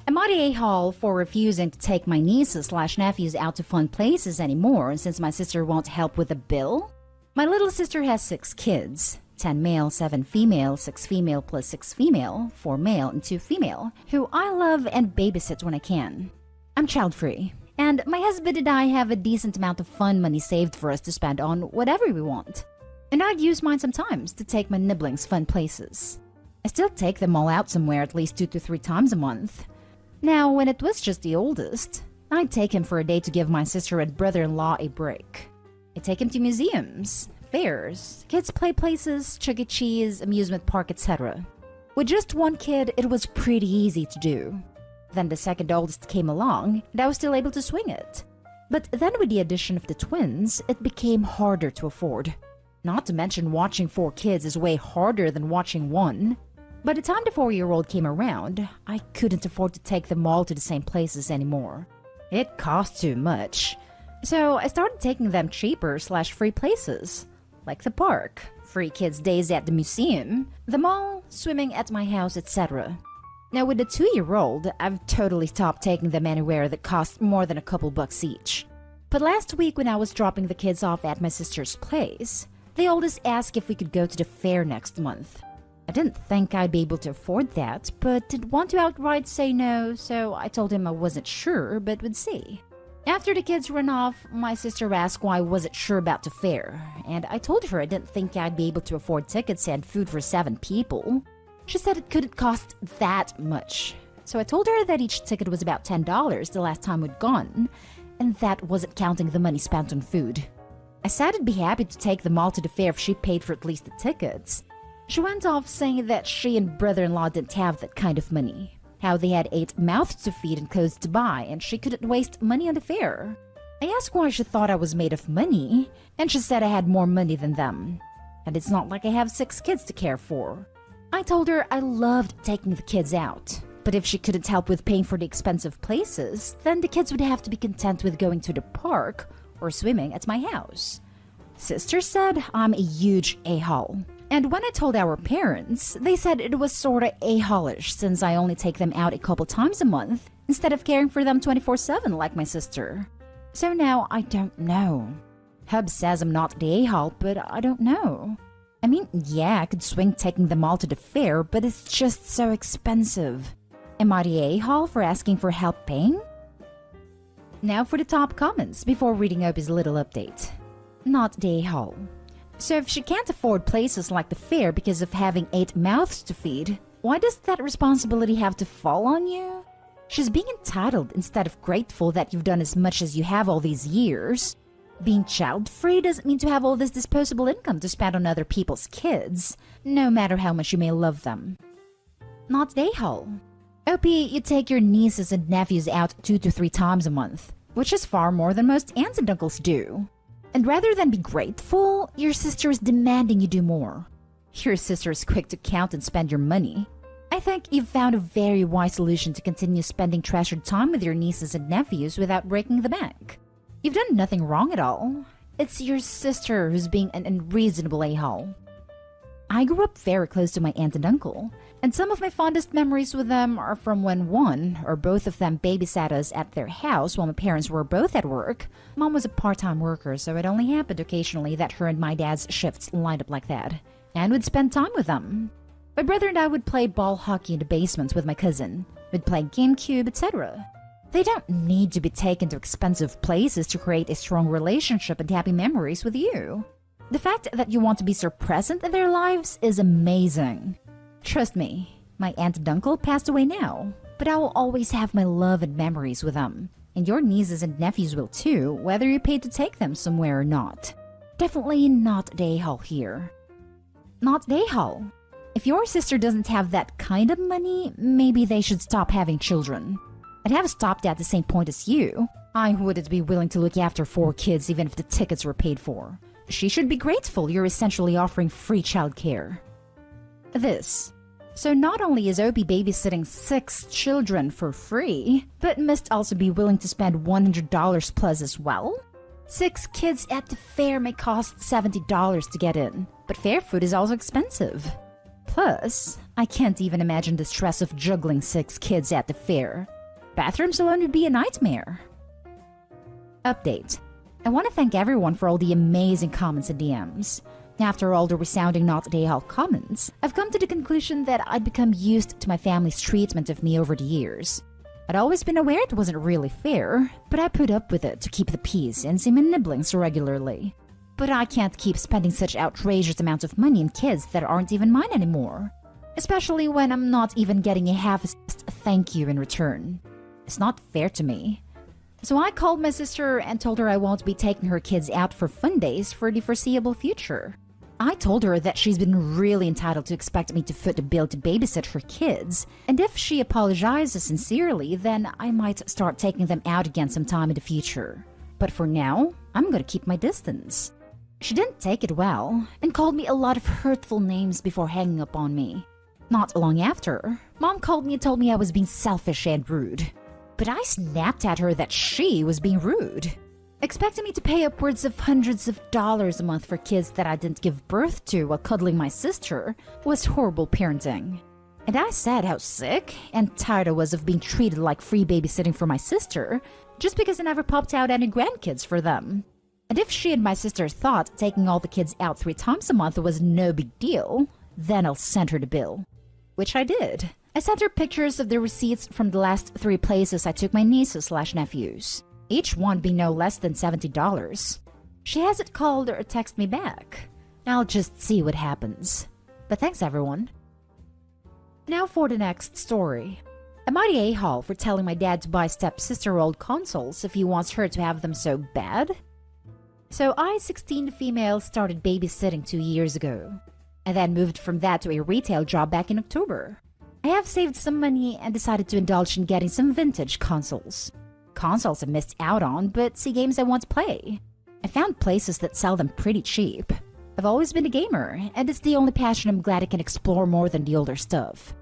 I'm not a-hole for refusing to take my nieces/nephews out to fun places anymore since my sister won't help with the bill. My little sister has 6 kids, 10 male, 7 female, 6 female plus 6 female, 4 male and 2 female, who I love and babysit when I can. I'm child-free, and my husband and I have a decent amount of fun money saved for us to spend on whatever we want. And I'd use mine sometimes to take my nibblings fun places. I still take them all out somewhere at least 2 to 3 times a month. Now, when it was just the oldest, I'd take him for a day to give my sister and brother-in-law a break. I'd take him to museums, fairs, kids' play places, Chuck E. Cheese, amusement park, etc. With just one kid, it was pretty easy to do. Then the second oldest came along, and I was still able to swing it. But then with the addition of the twins, it became harder to afford. Not to mention watching 4 kids is way harder than watching one. By the time the 4-year-old came around, I couldn't afford to take them all to the same places anymore. It cost too much. So I started taking them cheaper/free places, like the park, free kids' days at the museum, the mall, swimming at my house, etc. Now with the 2-year-old, I've totally stopped taking them anywhere that costs more than a couple bucks each. But last week when I was dropping the kids off at my sister's place, the oldest asked if we could go to the fair next month. I didn't think I'd be able to afford that, but didn't want to outright say no, so I told him I wasn't sure, but would see. After the kids ran off, my sister asked why I wasn't sure about the fair, and I told her I didn't think I'd be able to afford tickets and food for 7 people. She said it couldn't cost that much, so I told her that each ticket was about $10 the last time we'd gone, and that wasn't counting the money spent on food. I said I'd be happy to take them all to the fair if she paid for at least the tickets. She went off saying that she and brother-in-law didn't have that kind of money, how they had 8 mouths to feed and clothes to buy, and she couldn't waste money on the fair. I asked why she thought I was made of money, and she said I had more money than them, and it's not like I have 6 kids to care for. I told her I loved taking the kids out, but if she couldn't help with paying for the expensive places, then the kids would have to be content with going to the park or swimming at my house. Sister said I'm a huge a-hole. And when I told our parents, they said it was sorta a-holish since I only take them out a couple times a month instead of caring for them 24/7 like my sister. So now I don't know. Hub says I'm not the a-hole, but I don't know. I mean, yeah, I could swing taking them all to the fair, but it's just so expensive. Am I the a-hole for asking for help paying? Now for the top comments before reading Opie's little update. Not the a-hole. So if she can't afford places like the fair because of having 8 mouths to feed, why does that responsibility have to fall on you? She's being entitled instead of grateful that you've done as much as you have all these years. Being child-free doesn't mean to have all this disposable income to spend on other people's kids, no matter how much you may love them. Not the a-hole. OP, you take your nieces and nephews out 2 to 3 times a month, which is far more than most aunts and uncles do. And rather than be grateful, your sister is demanding you do more. Your sister is quick to count and spend your money. I think you've found a very wise solution to continue spending treasured time with your nieces and nephews without breaking the bank. You've done nothing wrong at all. It's your sister who's being an unreasonable a-hole. I grew up very close to my aunt and uncle, and some of my fondest memories with them are from when one or both of them babysat us at their house while my parents were both at work. Mom was a part-time worker, so it only happened occasionally that her and my dad's shifts lined up like that, and would spend time with them. My brother and I would play ball hockey in the basement with my cousin. We'd play GameCube, etc. They don't need to be taken to expensive places to create a strong relationship and happy memories with you. The fact that you want to be so present in their lives is amazing. Trust me, my aunt and uncle passed away now, but I will always have my love and memories with them. And your nieces and nephews will too, whether you paid to take them somewhere or not. Definitely not the a-hole here. Not the a-hole. If your sister doesn't have that kind of money, maybe they should stop having children. I'd have stopped at the same point as you. I wouldn't be willing to look after 4 kids even if the tickets were paid for. She should be grateful you're essentially offering free childcare. This. So not only is Opie babysitting 6 children for free, but must also be willing to spend $100 plus as well? 6 kids at the fair may cost $70 to get in, but fair food is also expensive. Plus, I can't even imagine the stress of juggling 6 kids at the fair. Bathrooms alone would be a nightmare. Update. I want to thank everyone for all the amazing comments and DMs. After all the resounding not day hall comments, I've come to the conclusion that I'd become used to my family's treatment of me over the years. I'd always been aware it wasn't really fair, but I put up with it to keep the peace and see my nibblings regularly. But I can't keep spending such outrageous amounts of money on kids that aren't even mine anymore. Especially when I'm not even getting a half-assed thank you in return. It's not fair to me. So I called my sister and told her I won't be taking her kids out for fun days for the foreseeable future. I told her that she's been really entitled to expect me to foot the bill to babysit her kids, and if she apologizes sincerely, then I might start taking them out again sometime in the future. But for now, I'm gonna keep my distance. She didn't take it well, and called me a lot of hurtful names before hanging up on me. Not long after, Mom called me and told me I was being selfish and rude. But I snapped at her that she was being rude. Expecting me to pay upwards of hundreds of dollars a month for kids that I didn't give birth to while cuddling my sister was horrible parenting. And I said how sick and tired I was of being treated like free babysitting for my sister just because I never popped out any grandkids for them. And if she and my sister thought taking all the kids out 3 times a month was no big deal, then I'll send her the bill. Which I did. I sent her pictures of the receipts from the last 3 places I took my nieces/nephews. Each one being no less than $70. She hasn't called or texted me back. I'll just see what happens. But thanks everyone. Now for the next story. Am I the a-hole for telling my dad to buy stepsister old consoles if he wants her to have them so bad? So I, 16 female, started babysitting 2 years ago. I then moved from that to a retail job back in October. I have saved some money and decided to indulge in getting some vintage consoles. Consoles I missed out on, but see games I want to play. I found places that sell them pretty cheap. I've always been a gamer, and it's the only passion I'm glad I can explore more than the older stuff.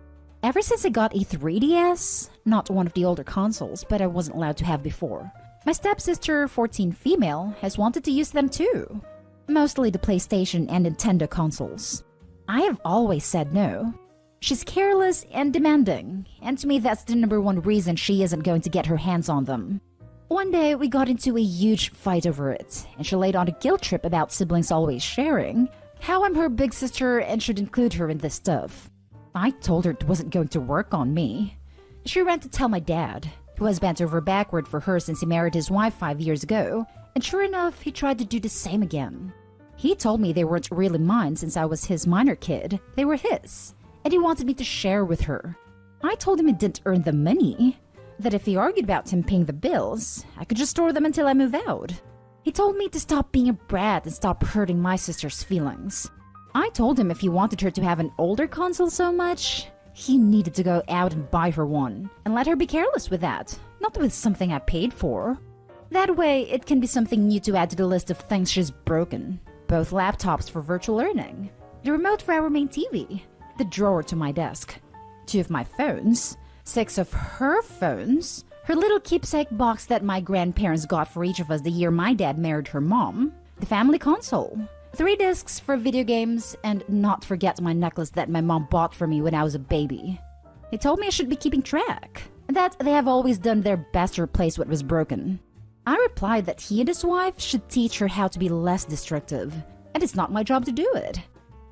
Ever since I got a 3DS, not one of the older consoles, but I wasn't allowed to have before, my stepsister, 14 female, has wanted to use them too. Mostly the PlayStation and Nintendo consoles. I have always said no. She's careless and demanding, and to me that's the #1 reason she isn't going to get her hands on them. One day we got into a huge fight over it, and she laid on a guilt trip about siblings always sharing, how I'm her big sister and should include her in this stuff. I told her it wasn't going to work on me. She ran to tell my dad, who has bent over backward for her since he married his wife 5 years ago, and sure enough, he tried to do the same again. He told me they weren't really mine since I was his minor kid, they were his. And he wanted me to share with her. I told him he didn't earn the money, that if he argued about him paying the bills, I could just store them until I move out. He told me to stop being a brat and stop hurting my sister's feelings. I told him if he wanted her to have an older console so much, he needed to go out and buy her one, and let her be careless with that, not with something I paid for. That way, it can be something new to add to the list of things she's broken. Both laptops for virtual learning, the remote for our main TV, the drawer to my desk, 2 of my phones, 6 of her phones, her little keepsake box that my grandparents got for each of us the year my dad married her mom, the family console, 3 discs for video games, and not forget my necklace that my mom bought for me when I was a baby. He told me I should be keeping track, and that they have always done their best to replace what was broken. I replied that he and his wife should teach her how to be less destructive, and it's not my job to do it.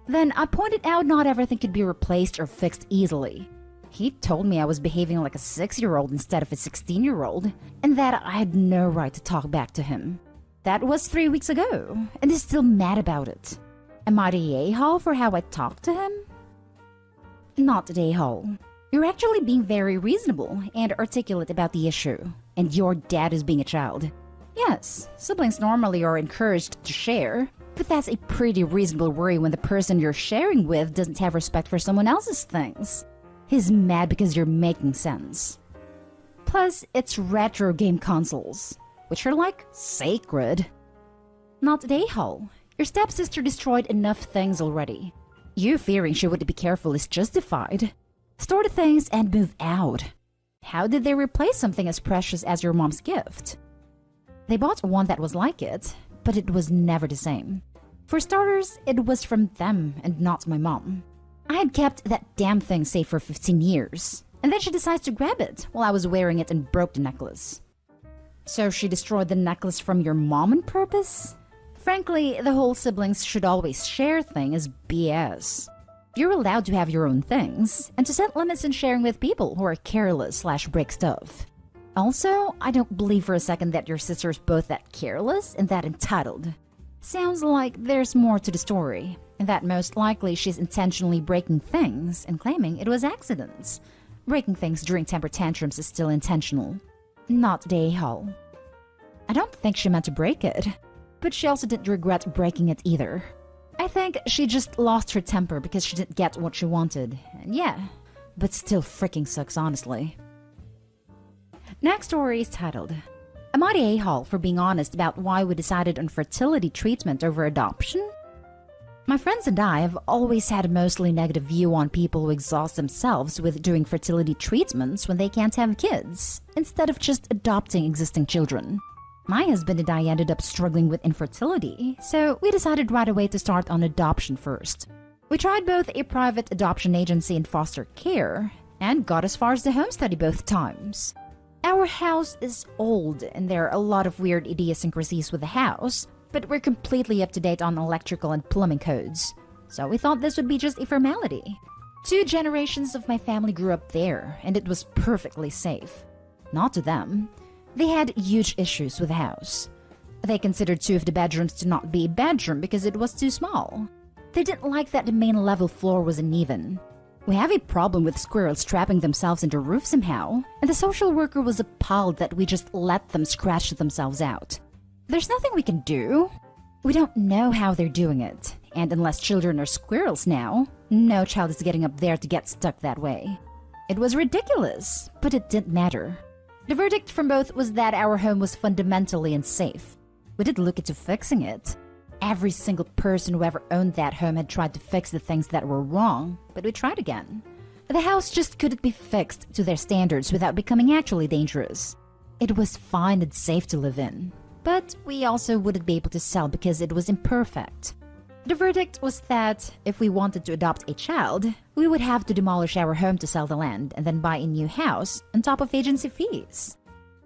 Then I pointed out not everything could be replaced or fixed easily. He told me I was behaving like a 6-year-old instead of a 16-year-old, and that I had no right to talk back to him. That was 3 weeks ago, and he's still mad about it. Am I the a-hole for how I talked to him? Not the a-hole. You're actually being very reasonable and articulate about the issue, and your dad is being a child. Yes, siblings normally are encouraged to share, but that's a pretty reasonable worry when the person you're sharing with doesn't have respect for someone else's things. He's mad because you're making sense. Plus, it's retro game consoles, which are like sacred. Not the a-hole. Your stepsister destroyed enough things already. You fearing she would be careful is justified. Store the things and move out. How did they replace something as precious as your mom's gift? They bought one that was like it, but it was never the same. For starters, it was from them and not my mom. I had kept that damn thing safe for 15 years, and then she decides to grab it while I was wearing it and broke the necklace. So she destroyed the necklace from your mom on purpose? Frankly, the whole siblings should always share thing is BS. You're allowed to have your own things, and to set limits in sharing with people who are careless/break stuff. Also, I don't believe for a second that your sister's both that careless and that entitled. Sounds like there's more to the story, and that most likely she's intentionally breaking things and claiming it was accidents. Breaking things during temper tantrums is still intentional, not the a-hole. I don't think she meant to break it, but she also didn't regret breaking it either. I think she just lost her temper because she didn't get what she wanted, and yeah, but still freaking sucks honestly. Next story is titled, Am I the a-hole for being honest about why we decided on fertility treatment over adoption? My friends and I have always had a mostly negative view on people who exhaust themselves with doing fertility treatments when they can't have kids, instead of just adopting existing children. My husband and I ended up struggling with infertility, so we decided right away to start on adoption first. We tried both a private adoption agency and foster care, and got as far as the home study both times. Our house is old, and there are a lot of weird idiosyncrasies with the house, but we're completely up to date on electrical and plumbing codes, so we thought this would be just a formality. 2 generations of my family grew up there, and it was perfectly safe. Not to them. They had huge issues with the house. They considered 2 of the bedrooms to not be a bedroom because it was too small. They didn't like that the main level floor was uneven. We have a problem with squirrels trapping themselves in the roof somehow, and the social worker was appalled that we just let them scratch themselves out. There's nothing we can do. We don't know how they're doing it, and unless children are squirrels now, no child is getting up there to get stuck that way. It was ridiculous, but it didn't matter. The verdict from both was that our home was fundamentally unsafe. We did look into fixing it. Every single person who ever owned that home had tried to fix the things that were wrong, but we tried again. The house just couldn't be fixed to their standards without becoming actually dangerous. It was fine and safe to live in, but we also wouldn't be able to sell because it was imperfect. The verdict was that if we wanted to adopt a child, we would have to demolish our home to sell the land and then buy a new house on top of agency fees.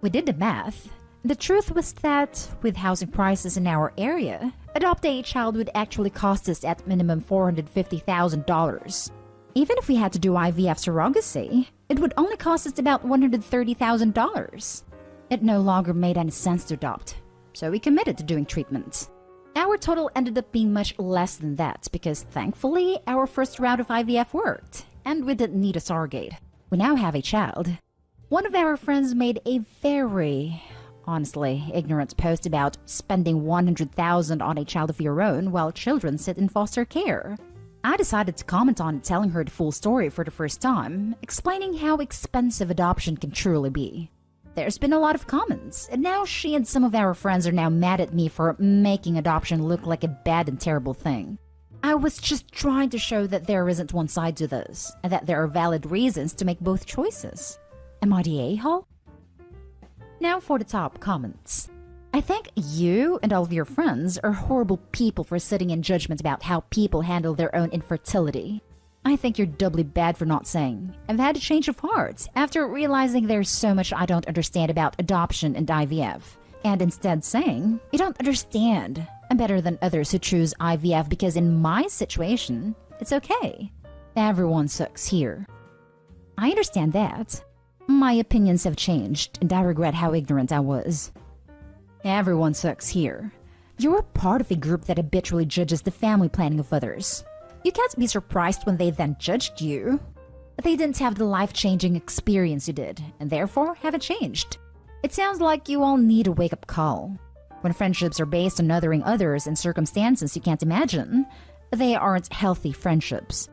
We did the math. The truth was that, with housing prices in our area, adopting a child would actually cost us at minimum $450,000. Even if we had to do IVF surrogacy, it would only cost us about $130,000. It no longer made any sense to adopt, so we committed to doing treatment. Our total ended up being much less than that because, thankfully, our first round of IVF worked, and we didn't need a surrogate. We now have a child. One of our friends made a very, honestly, ignorant post about spending $100,000 on a child of your own while children sit in foster care. I decided to comment on it, telling her the full story for the first time, explaining how expensive adoption can truly be. There's been a lot of comments, and now she and some of our friends are now mad at me for making adoption look like a bad and terrible thing. I was just trying to show that there isn't one side to this, and that there are valid reasons to make both choices. Am I the a-hole? Now for the top comments. I think you and all of your friends are horrible people for sitting in judgment about how people handle their own infertility. I think you're doubly bad for not saying, I've had a change of heart after realizing there's so much I don't understand about adoption and IVF, and instead saying, you don't understand. I'm better than others who choose IVF because in my situation, it's okay. Everyone sucks here. I understand that. My opinions have changed, and I regret how ignorant I was. Everyone sucks here. You're part of a group that habitually judges the family planning of others. You can't be surprised when they then judged you. They didn't have the life-changing experience you did, and therefore haven't changed. It sounds like you all need a wake-up call. When friendships are based on othering others in circumstances you can't imagine, they aren't healthy friendships.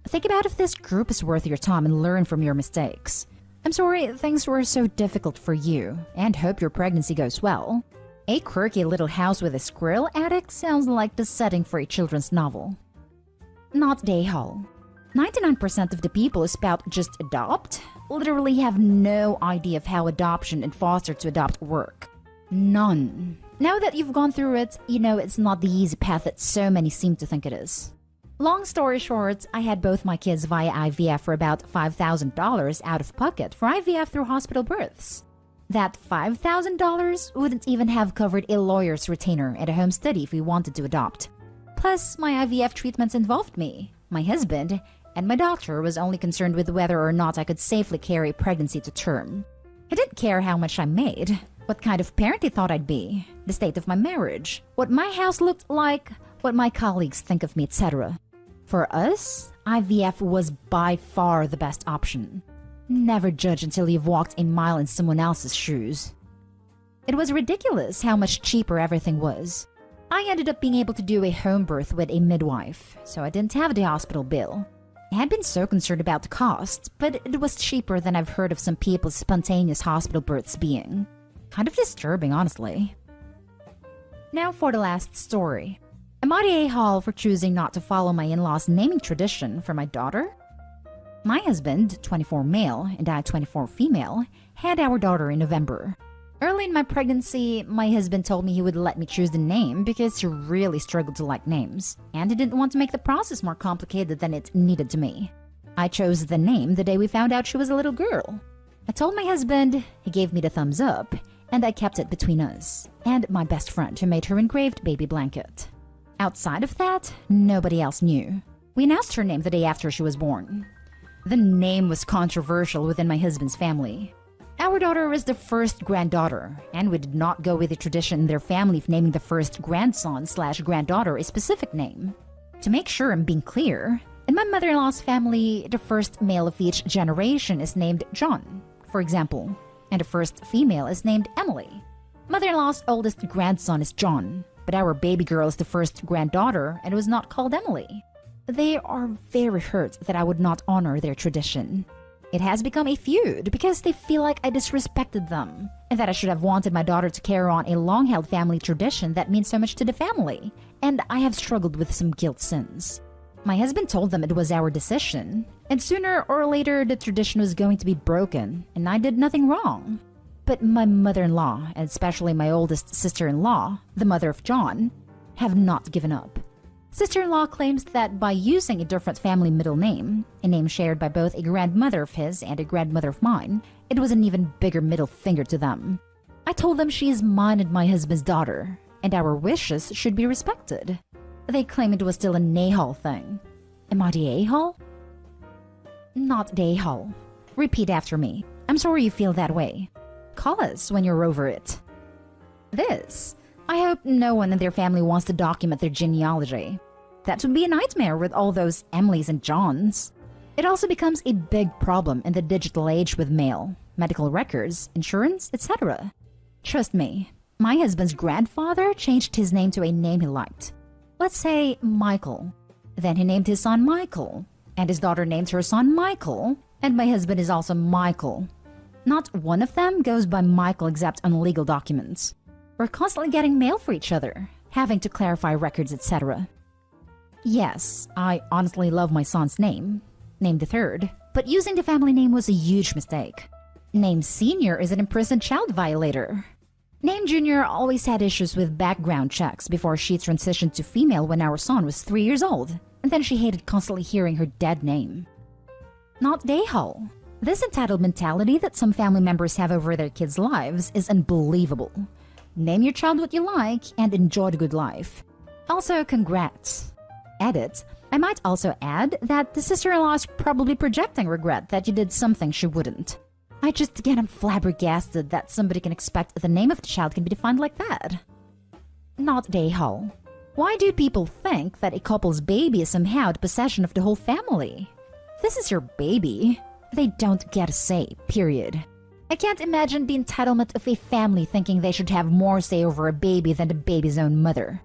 Think about if this group is worth your time and learn from your mistakes. I'm sorry things were so difficult for you, and hope your pregnancy goes well. A quirky little house with a squirrel attic sounds like the setting for a children's novel. Not the a-hole. 99% of the people who spout just adopt literally have no idea of how adoption and foster to adopt work. None. Now that you've gone through it, you know it's not the easy path that so many seem to think it is. Long story short, I had both my kids via IVF for about $5,000 out of pocket for IVF through hospital births. That $5,000 wouldn't even have covered a lawyer's retainer and a home study if we wanted to adopt. Plus, my IVF treatments involved me, my husband, and my doctor was only concerned with whether or not I could safely carry a pregnancy to term. He didn't care how much I made, what kind of parent he thought I'd be, the state of my marriage, what my house looked like, what my colleagues think of me, etc. For us, IVF was by far the best option. Never judge until you've walked a mile in someone else's shoes. It was ridiculous how much cheaper everything was. I ended up being able to do a home birth with a midwife, so I didn't have the hospital bill. I had been so concerned about the cost, but it was cheaper than I've heard of some people's spontaneous hospital births being. Kind of disturbing, honestly. Now for the last story. Am I the a-hole for choosing not to follow my in-laws' naming tradition for my daughter? My husband, 24 male, and I, 24 female, had our daughter in November. Early in my pregnancy, my husband told me he would let me choose the name because he really struggled to like names, and he didn't want to make the process more complicated than it needed to be. I chose the name the day we found out she was a little girl. I told my husband, he gave me the thumbs up, and I kept it between us, and my best friend who made her engraved baby blanket. Outside of that, nobody else knew. We announced her name the day after she was born. The name was controversial within my husband's family. Our daughter was the first granddaughter, and we did not go with the tradition in their family of naming the first grandson/granddaughter a specific name. To make sure I'm being clear, in my mother-in-law's family, the first male of each generation is named John, for example, and the first female is named Emily. Mother-in-law's oldest grandson is John, but our baby girl is the first granddaughter and was not called Emily. They are very hurt that I would not honor their tradition. It has become a feud because they feel like I disrespected them, and that I should have wanted my daughter to carry on a long-held family tradition that means so much to the family, and I have struggled with some guilt since. My husband told them it was our decision, and sooner or later the tradition was going to be broken, and I did nothing wrong. But my mother-in-law, and especially my oldest sister-in-law, the mother of John, have not given up. Sister-in-law claims that by using a different family middle name, a name shared by both a grandmother of his and a grandmother of mine, it was an even bigger middle finger to them. I told them she is mine and my husband's daughter, and our wishes should be respected. They claim it was still an a-hole thing. Am I the a-hole? Not the a-hole. Repeat after me. I'm sorry you feel that way. Call us when you're over it. This. I hope no one in their family wants to document their genealogy. That would be a nightmare with all those Emilys and Johns. It also becomes a big problem in the digital age with mail, medical records, insurance, etc. Trust me, my husband's grandfather changed his name to a name he liked. Let's say Michael. Then he named his son Michael, and his daughter named her son Michael, and my husband is also Michael. Not one of them goes by Michael except on legal documents. We're constantly getting mail for each other, having to clarify records, etc. Yes, I honestly love my son's name, named the third, but using the family name was a huge mistake. Name Senior is an imprisoned child violator. Name Junior always had issues with background checks before she transitioned to female when our son was 3 years old, and then she hated constantly hearing her dead name. Not Dayhole. This entitled mentality that some family members have over their kids' lives is unbelievable. Name your child what you like and enjoy the good life. Also, congrats. Edit. I might also add that the sister-in-law is probably projecting regret that you did something she wouldn't. I just get flabbergasted that somebody can expect the name of the child can be defined like that. Not Dayhole. Why do people think that a couple's baby is somehow the possession of the whole family? This is your baby. They don't get a say, period. I can't imagine the entitlement of a family thinking they should have more say over a baby than the baby's own mother.